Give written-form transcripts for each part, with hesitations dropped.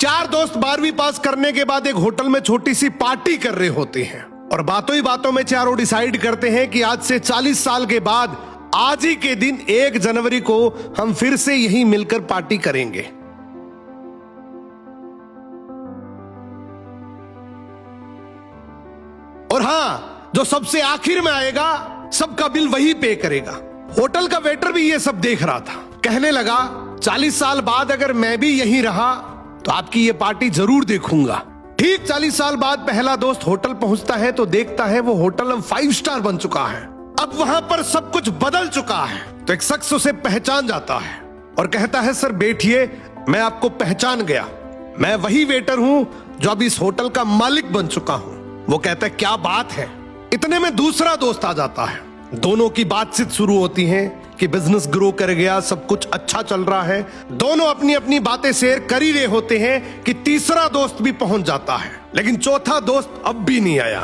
चार दोस्त 12वीं पास करने के बाद एक होटल में छोटी सी पार्टी कर रहे होते हैं और बातों ही बातों में चारों डिसाइड करते हैं कि आज से 40 साल के बाद आज ही के दिन 1 जनवरी को हम फिर से यहीं मिलकर पार्टी करेंगे। और हां, जो सबसे आखिर में आएगा सबका बिल वही पे करेगा। होटल का वेटर भी ये सब देख रहा था। कहने लगा 40 साल बाद अगर मैं भी यहीं रहा तो आपकी ये पार्टी जरूर देखूंगा। ठीक 40 साल बाद पहला दोस्त होटल पहुंचता है तो देखता है वो होटल अब 5 स्टार बन चुका है। अब वहां पर सब कुछ बदल चुका है। तो एक शख्स उसे पहचान जाता है और कहता है सर बैठिए, मैं आपको पहचान गया, मैं वही वेटर हूं जो अब इस होटल का मालिक बन चुका हूं। वो कहता है क्या बात है। इतने में दूसरा दोस्त आ जाता है। दोनों की बातचीत शुरू होती है कि बिजनेस ग्रो कर गया, सब कुछ अच्छा चल रहा है। दोनों अपनी अपनी बातें शेयर कर ही रहे होते हैं कि तीसरा दोस्त भी पहुंच जाता है, लेकिन चौथा दोस्त अब भी नहीं आया।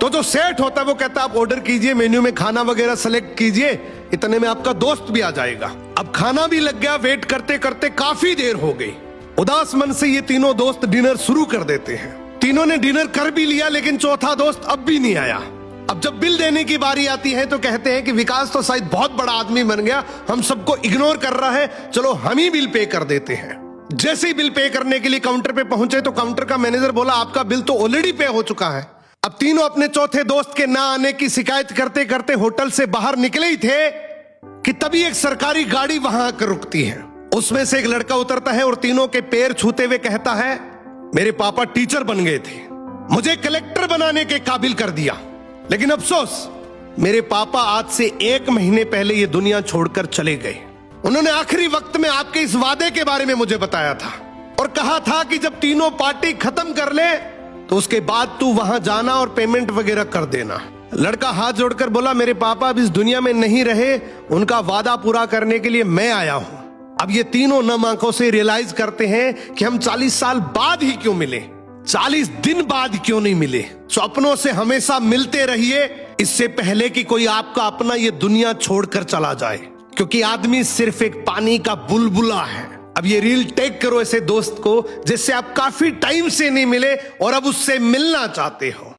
तो जो सेठ होता है वो कहता है आप ऑर्डर कीजिए, मेन्यू में खाना वगैरह सेलेक्ट कीजिए, इतने में आपका दोस्त भी आ जाएगा। अब खाना भी लग गया। वेट करते करते काफी देर हो गई। उदास मन से ये तीनों दोस्त डिनर शुरू कर देते हैं। तीनों ने डिनर कर भी लिया, लेकिन चौथा दोस्त अब भी नहीं आया। अब जब बिल देने की बारी आती है तो कहते हैं कि विकास तो शायद बहुत बड़ा आदमी बन गया, हम सबको इग्नोर कर रहा है, चलो हम ही बिल पे कर देते हैं। जैसे ही बिल पे करने के लिए काउंटर पे पहुंचे तो काउंटर का मैनेजर बोला आपका बिल तो ऑलरेडी पे हो चुका है। अब तीनों अपने चौथे दोस्त के ना आने की शिकायत करते करते होटल से बाहर निकले ही थे कि तभी एक सरकारी गाड़ी वहां आकर रुकती है। उसमें से एक लड़का उतरता है और तीनों के पैर छूते हुए कहता है मेरे पापा टीचर बन गए थे, मुझे कलेक्टर बनाने के काबिल कर दिया, लेकिन अफसोस मेरे पापा आज से 1 महीने पहले ये दुनिया छोड़कर चले गए। उन्होंने आखिरी वक्त में आपके इस वादे के बारे में मुझे बताया था और कहा था कि जब तीनों पार्टी खत्म कर ले तो उसके बाद तू वहां जाना और पेमेंट वगैरह कर देना। लड़का हाथ जोड़कर बोला मेरे पापा अब इस दुनिया में नहीं रहे, उनका वादा पूरा करने के लिए मैं आया हूं। अब ये तीनों नम आंखों से रियलाइज करते हैं कि हम 40 साल बाद ही क्यों मिले, 40 दिन बाद क्यों नहीं मिले। स्वप्नों से हमेशा मिलते रहिए, इससे पहले कि कोई आपका अपना ये दुनिया छोड़कर चला जाए, क्योंकि आदमी सिर्फ एक पानी का बुलबुला है। अब ये रील टैग करो ऐसे दोस्त को जिससे आप काफी टाइम से नहीं मिले और अब उससे मिलना चाहते हो।